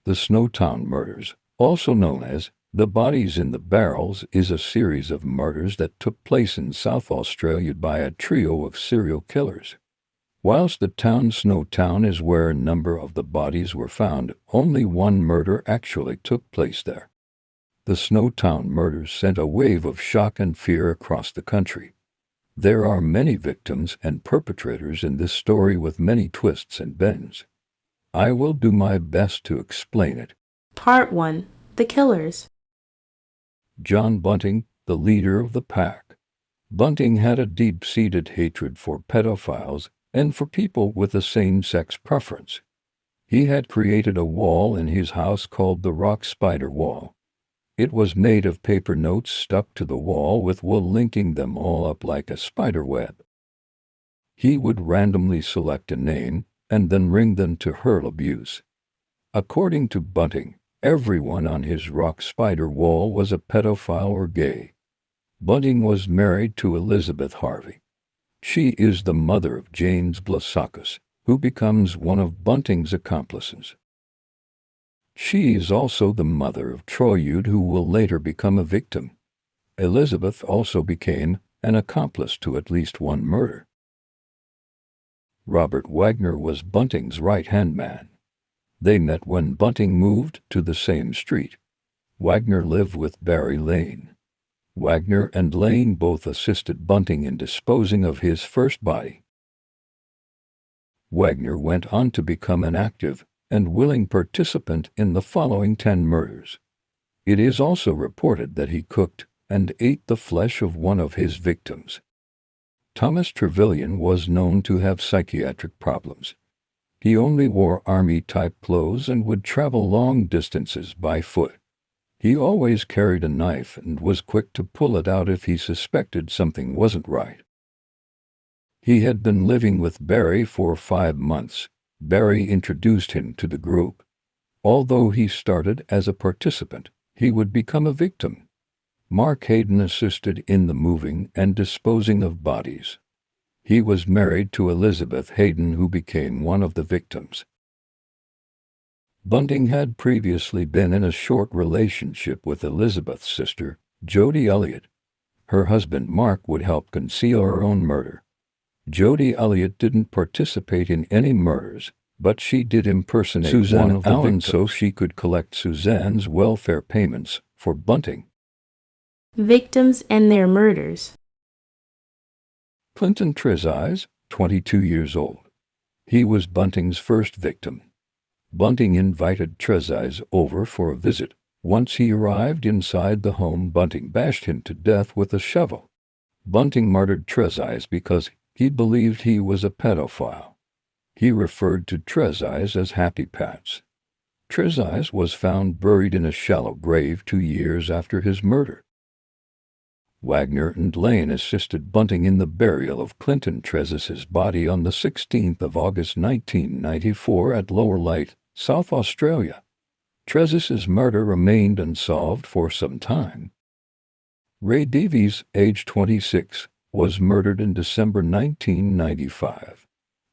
The Snowtown murders, also known as the bodies in the barrels, is a series of murders that took place in South Australia by a trio of serial killers. Whilst the town Snowtown is where a number of the bodies were found, only one murder actually took place there. The Snowtown murders sent a wave of shock and fear across the country. There are many victims and perpetrators in this story with many twists and bends. I will do my best to explain it. Part 1. The Killers. John Bunting, the leader of the pack. Bunting had a deep-seated hatred for pedophiles and for people with a same-sex preference. He had created a wall in his house called the Rock Spider Wall. It was made of paper notes stuck to the wall with wool linking them all up like a spider web. He would randomly select a name and then ring them to hurl abuse. According to Bunting, everyone on his rock spider wall was a pedophile or gay. Bunting was married to Elizabeth Harvey. She is the mother of James Blasakis, who becomes one of Bunting's accomplices. She is also the mother of Troyude, who will later become a victim. Elizabeth also became an accomplice to at least one murder. Robert Wagner was Bunting's right-hand man. They met when Bunting moved to the same street. Wagner lived with Barry Lane. Wagner and Lane both assisted Bunting in disposing of his first body. Wagner went on to become an active and willing participant in the following 10 murders. It is also reported that he cooked and ate the flesh of one of his victims. Thomas Trevelyan was known to have psychiatric problems. He only wore army-type clothes and would travel long distances by foot. He always carried a knife and was quick to pull it out if he suspected something wasn't right. He had been living with Barry for 5 months. Barry introduced him to the group. Although he started as a participant, he would become a victim. Mark Hayden assisted in the moving and disposing of bodies. He was married to Elizabeth Hayden, who became one of the victims. Bunting had previously been in a short relationship with Elizabeth's sister, Jody Elliott. Her husband Mark would help conceal her own murder. Jody Elliott didn't participate in any murders, but she did impersonate Suzanne one of the Allen victims so she could collect Suzanne's welfare payments for Bunting. Victims and their murders. Clinton Trezise, 22 years old. He was Bunting's first victim. Bunting invited Trezise over for a visit. Once he arrived inside the home, Bunting bashed him to death with a shovel. Bunting murdered Trezise because he believed he was a pedophile. He referred to Trezise as Happy Pats. Trezise was found buried in a shallow grave 2 years after his murder. Wagner and Lane assisted Bunting in the burial of Clinton Trezise's body on the 16th of August 1994 at Lower Light, South Australia. Trezise's murder remained unsolved for some time. Ray Davies, age 26, was murdered in December 1995.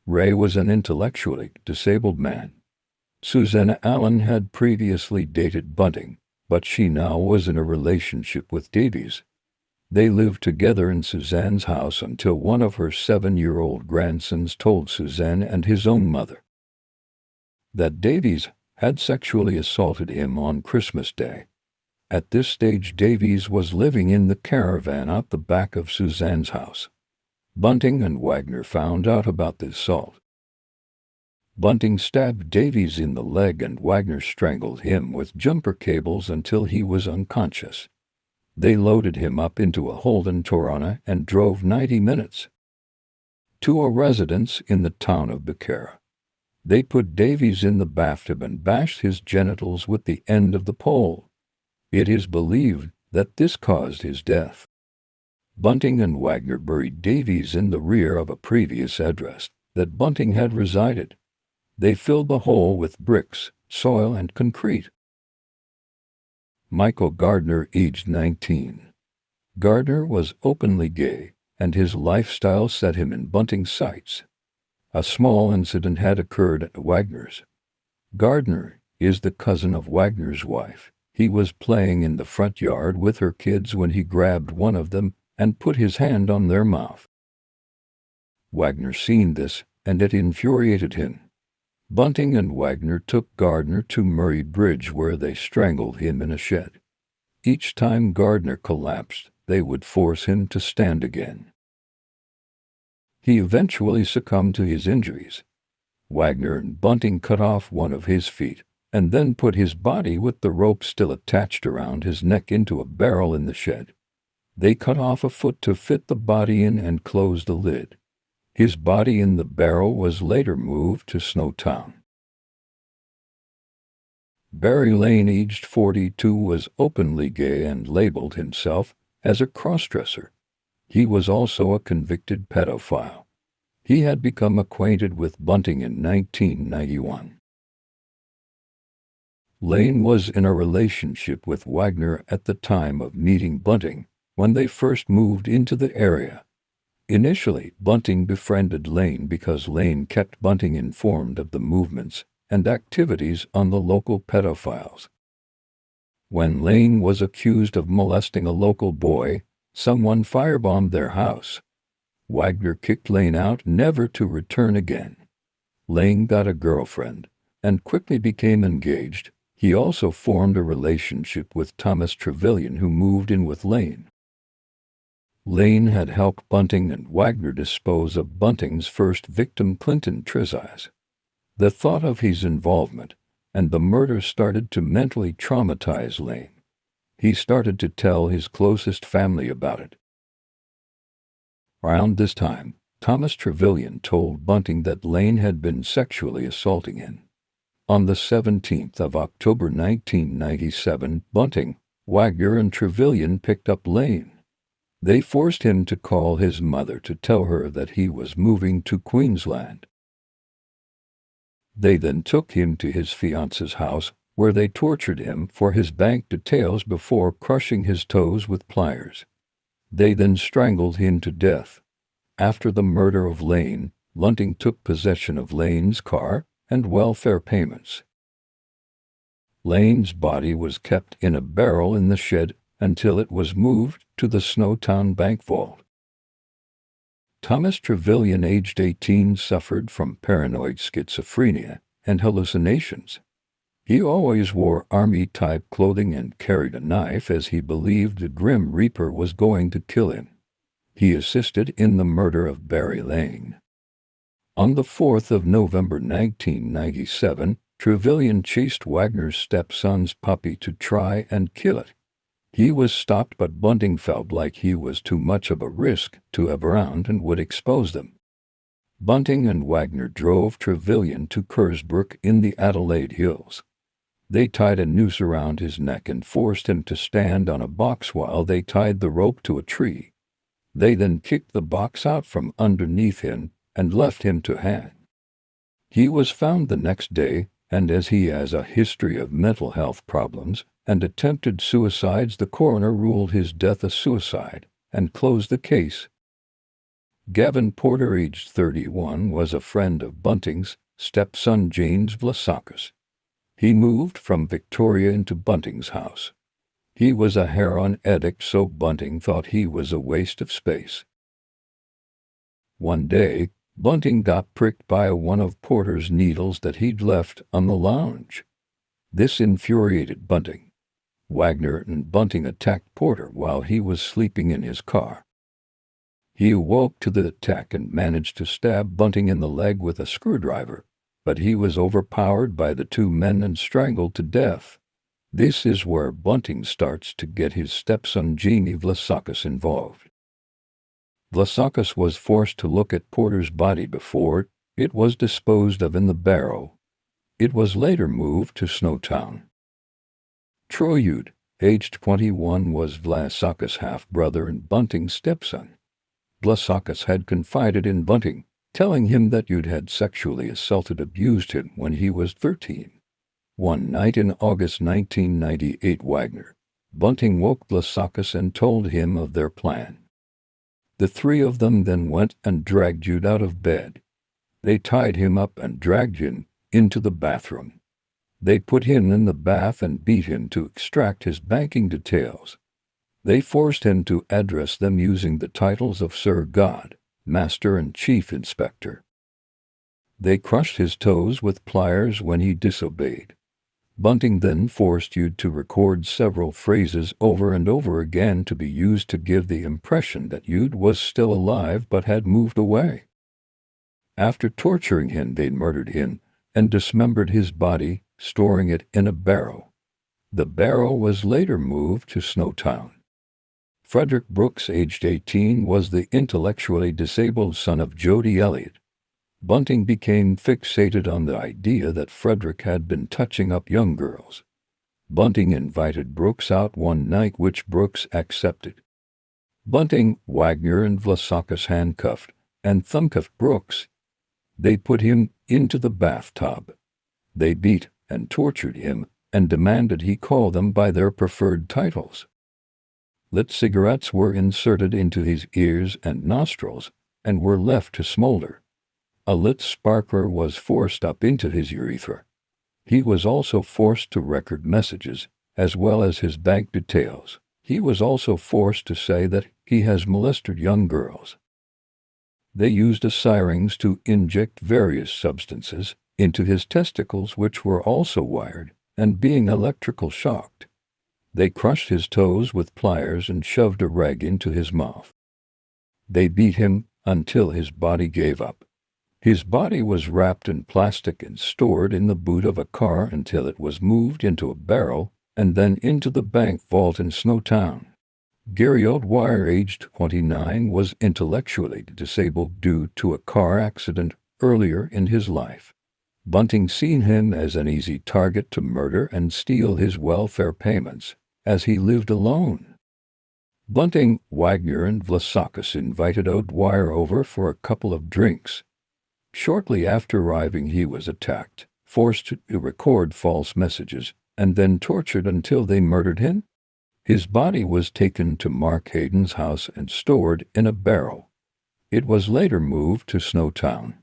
Ray was an intellectually disabled man. Susanna Allen had previously dated Bunting, but she now was in a relationship with Davies. They lived together in Suzanne's house until one of her 7-year-old grandsons told Suzanne and his own mother that Davies had sexually assaulted him on Christmas Day. At this stage, Davies was living in the caravan out the back of Suzanne's house. Bunting and Wagner found out about the assault. Bunting stabbed Davies in the leg and Wagner strangled him with jumper cables until he was unconscious. They loaded him up into a Holden Torana and drove 90 minutes to a residence in the town of Becerra. They put Davies in the bathtub and bashed his genitals with the end of the pole. It is believed that this caused his death. Bunting and Wagner buried Davies in the rear of a previous address that Bunting had resided. They filled the hole with bricks, soil, and concrete. Michael Gardner, aged 19. Gardner was openly gay, and his lifestyle set him in Bunting's sights. A small incident had occurred at Wagner's. Gardner, is the cousin of Wagner's wife. He was playing in the front yard with her kids when he grabbed one of them and put his hand on their mouth. Wagner seen this, and it infuriated him. Bunting and Wagner took Gardner to Murray Bridge, where they strangled him in a shed. Each time Gardner collapsed, they would force him to stand again. He eventually succumbed to his injuries. Wagner and Bunting cut off one of his feet, and then put his body with the rope still attached around his neck into a barrel in the shed. They cut off a foot to fit the body in and closed the lid. His body in the barrel was later moved to Snowtown. Barry Lane, aged 42, was openly gay and labeled himself as a crossdresser. He was also a convicted pedophile. He had become acquainted with Bunting in 1991. Lane was in a relationship with Wagner at the time of meeting Bunting, when they first moved into the area. Initially, Bunting befriended Lane because Lane kept Bunting informed of the movements and activities on the local pedophiles. When Lane was accused of molesting a local boy, someone firebombed their house. Wagner kicked Lane out, never to return again. Lane got a girlfriend and quickly became engaged. He also formed a relationship with Thomas Trevelyan, who moved in with Lane. Lane had helped Bunting and Wagner dispose of Bunting's first victim, Clinton Trezise. The thought of his involvement and the murder started to mentally traumatize Lane. He started to tell his closest family about it. Around this time, Thomas Trevelyan told Bunting that Lane had been sexually assaulting him. On the 17th of October 1997, Bunting, Wagner, and Trevelyan picked up Lane. They forced him to call his mother to tell her that he was moving to Queensland. They then took him to his fiance's house, where they tortured him for his bank details before crushing his toes with pliers. They then strangled him to death. After the murder of Lane, Bunting took possession of Lane's car and welfare payments. Lane's body was kept in a barrel in the shed until it was moved to the Snowtown bank vault. Thomas Trevelyan, aged 18, suffered from paranoid schizophrenia and hallucinations. He always wore army-type clothing and carried a knife, as he believed the Grim Reaper was going to kill him. He assisted in the murder of Barry Lane. On the 4th of November 1997, Trevelyan chased Wagner's stepson's puppy to try and kill it. He was stopped, but Bunting felt like he was too much of a risk to have around and would expose them. Bunting and Wagner drove Trevelyan to Kersbrook in the Adelaide Hills. They tied a noose around his neck and forced him to stand on a box while they tied the rope to a tree. They then kicked the box out from underneath him and left him to hang. He was found the next day, and as he has a history of mental health problems and attempted suicides, the coroner ruled his death a suicide and closed the case. Gavin Porter, aged 31, was a friend of Bunting's stepson James Vlasakis. He moved from Victoria into Bunting's house. He was a heroin addict, so Bunting thought he was a waste of space. One day, Bunting got pricked by one of Porter's needles that he'd left on the lounge. This infuriated Bunting. Wagner and Bunting attacked Porter while he was sleeping in his car. He awoke to the attack and managed to stab Bunting in the leg with a screwdriver, but he was overpowered by the two men and strangled to death. This is where Bunting starts to get his stepson Jamie Vlasakis involved. Vlasakis was forced to look at Porter's body before it was disposed of in the barrow. It was later moved to Snowtown. Troyude, aged 21, was Vlasakis' half-brother and Bunting's stepson. Vlasakis had confided in Bunting, telling him that Yude had sexually abused him when he was 13. One night in August 1998, Wagner, Bunting woke Vlasakis and told him of their plan. The three of them then went and dragged Yude out of bed. They tied him up and dragged him into the bathroom. They put him in the bath and beat him to extract his banking details. They forced him to address them using the titles of Sir God, Master and Chief Inspector. They crushed his toes with pliers when he disobeyed. Bunting then forced Youde to record several phrases over and over again to be used to give the impression that Youde was still alive but had moved away. After torturing him, they murdered him and dismembered his body, storing it in a barrel. The barrel was later moved to Snowtown. Frederick Brooks, aged 18, was the intellectually disabled son of Jody Elliott. Bunting became fixated on the idea that Frederick had been touching up young girls. Bunting invited Brooks out one night, which Brooks accepted. Bunting, Wagner, and Vlasakis handcuffed and thumbcuffed Brooks. They put him into the bathtub. They beat and tortured him and demanded he call them by their preferred titles. Lit cigarettes were inserted into his ears and nostrils and were left to smolder. A lit sparkler was forced up into his urethra. He was also forced to record messages, as well as his bank details. He was also forced to say that he has molested young girls. They used a syringe to inject various substances into his testicles, which were also wired, and being electrical shocked. They crushed his toes with pliers and shoved a rag into his mouth. They beat him until his body gave up. His body was wrapped in plastic and stored in the boot of a car until it was moved into a barrel and then into the bank vault in Snowtown. Gary O'Dwyer, aged 29, was intellectually disabled due to a car accident earlier in his life. Bunting seen him as an easy target to murder and steal his welfare payments, as he lived alone. Bunting, Wagner, and Vlasakis invited O'Dwyer over for a couple of drinks. Shortly after arriving, he was attacked, forced to record false messages, and then tortured until they murdered him. His body was taken to Mark Hayden's house and stored in a barrel. It was later moved to Snowtown.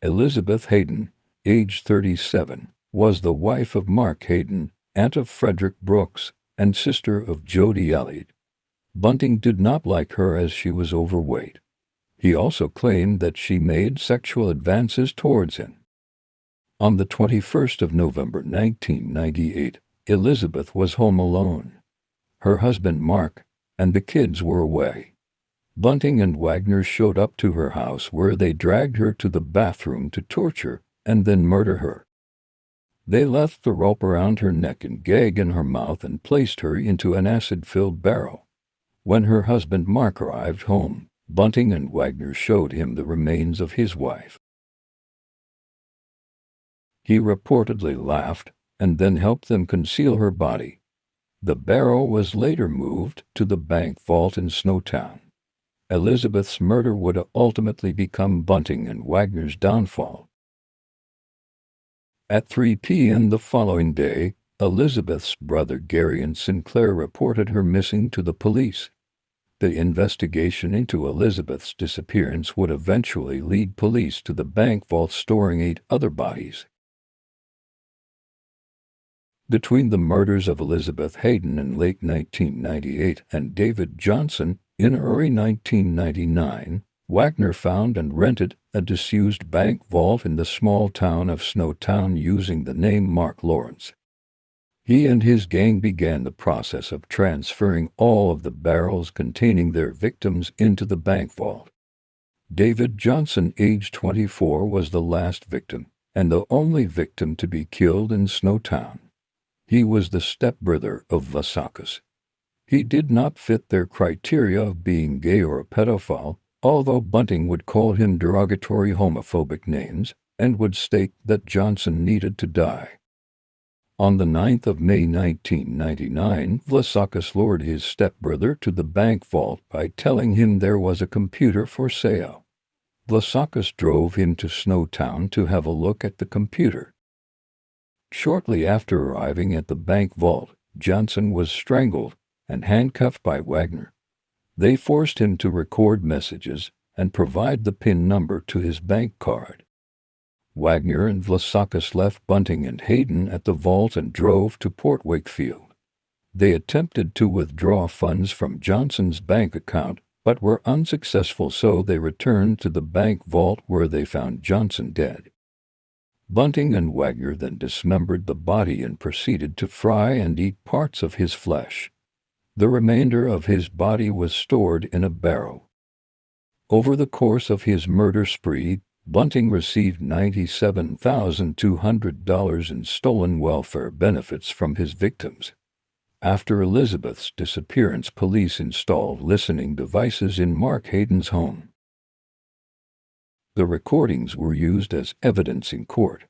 Elizabeth Hayden, age 37, was the wife of Mark Hayden, aunt of Frederick Brooks, and sister of Jody Elliott. Bunting did not like her as she was overweight. He also claimed that she made sexual advances towards him. On the 21st of November 1998, Elizabeth was home alone. Her husband Mark and the kids were away. Bunting and Wagner showed up to her house, where they dragged her to the bathroom to torture and then murder her. They left the rope around her neck and gag in her mouth and placed her into an acid-filled barrel. When her husband Mark arrived home, Bunting and Wagner showed him the remains of his wife. He reportedly laughed and then helped them conceal her body. The barrel was later moved to the bank vault in Snowtown. Elizabeth's murder would ultimately become Bunting and Wagner's downfall. At 3 p.m. the following day, Elizabeth's brother Gary and Sinclair reported her missing to the police. The investigation into Elizabeth's disappearance would eventually lead police to the bank vault, storing 8 other bodies. Between the murders of Elizabeth Hayden in late 1998 and David Johnson in early 1999, Wagner found and rented a disused bank vault in the small town of Snowtown using the name Mark Lawrence. He and his gang began the process of transferring all of the barrels containing their victims into the bank vault. David Johnson, age 24, was the last victim and the only victim to be killed in Snowtown. He was the stepbrother of Vlasakis. He did not fit their criteria of being gay or a pedophile, although Bunting would call him derogatory homophobic names and would state that Johnson needed to die. On the 9th of May 1999, Vlasakis lured his stepbrother to the bank vault by telling him there was a computer for sale. Vlasakis drove him to Snowtown to have a look at the computer. Shortly after arriving at the bank vault, Johnson was strangled and handcuffed by Wagner. They forced him to record messages and provide the PIN number to his bank card. Wagner and Vlasakis left Bunting and Hayden at the vault and drove to Port Wakefield. They attempted to withdraw funds from Johnson's bank account, but were unsuccessful, so they returned to the bank vault where they found Johnson dead. Bunting and Wagner then dismembered the body and proceeded to fry and eat parts of his flesh. The remainder of his body was stored in a barrel. Over the course of his murder spree, Bunting received $97,200 in stolen welfare benefits from his victims. After Elizabeth's disappearance, police installed listening devices in Mark Hayden's home. The recordings were used as evidence in court.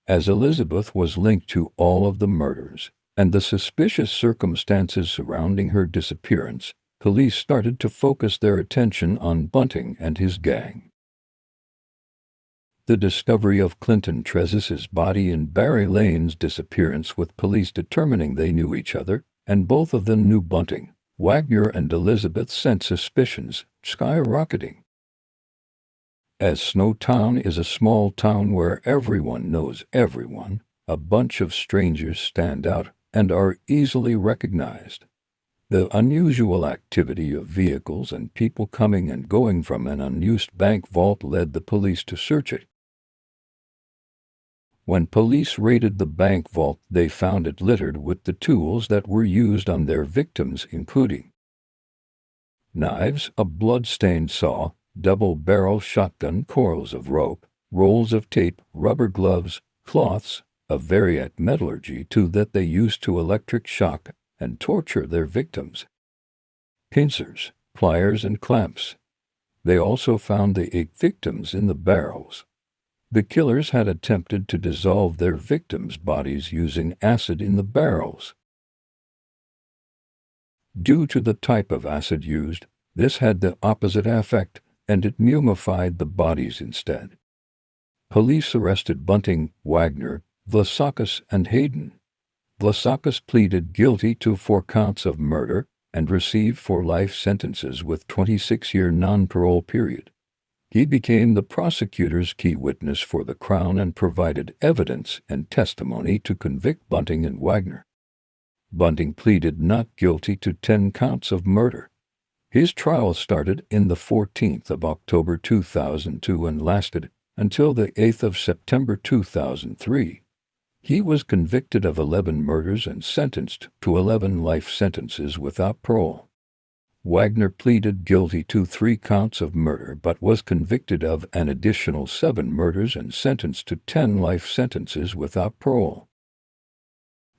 As Elizabeth was linked to all of the murders and the suspicious circumstances surrounding her disappearance, police started to focus their attention on Bunting and his gang. The discovery of Clinton Trezis's body and Barry Lane's disappearance, with police determining they knew each other, and both of them knew Bunting, Wagner and Elizabeth, sent suspicions skyrocketing. As Snowtown is a small town where everyone knows everyone, a bunch of strangers stand out and are easily recognized. The unusual activity of vehicles and people coming and going from an unused bank vault led the police to search it. When police raided the bank vault, they found it littered with the tools that were used on their victims, including knives, a blood-stained saw, double-barrel shotgun, coils of rope, rolls of tape, rubber gloves, cloths, a variant metallurgy tool that they used to electric shock and torture their victims, pincers, pliers, and clamps. They also found the 8 victims in the barrels. The killers had attempted to dissolve their victims' bodies using acid in the barrels. Due to the type of acid used, this had the opposite effect, and it mummified the bodies instead. Police arrested Bunting, Wagner, Vlasakis, and Hayden. Vlasakis pleaded guilty to 4 counts of murder and received 4 life sentences with 26-year non-parole period. He became the prosecutor's key witness for the Crown and provided evidence and testimony to convict Bunting and Wagner. Bunting pleaded not guilty to 10 counts of murder. His trial started in the 14th of October 2002 and lasted until the 8th of September 2003. He was convicted of 11 murders and sentenced to 11 life sentences without parole. Wagner pleaded guilty to 3 counts of murder but was convicted of an additional 7 murders and sentenced to 10 life sentences without parole.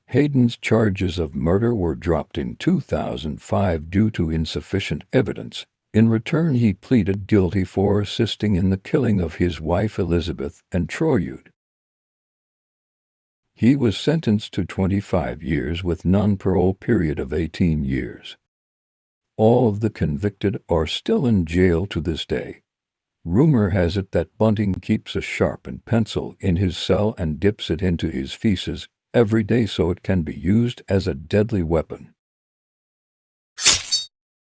Hayden's charges of murder were dropped in 2005 due to insufficient evidence. In return, he pleaded guilty for assisting in the killing of his wife Elizabeth and Troyude. He was sentenced to 25 years with non-parole period of 18 years. All of the convicted are still in jail to this day. Rumor has it that Bunting keeps a sharpened pencil in his cell and dips it into his feces every day so it can be used as a deadly weapon.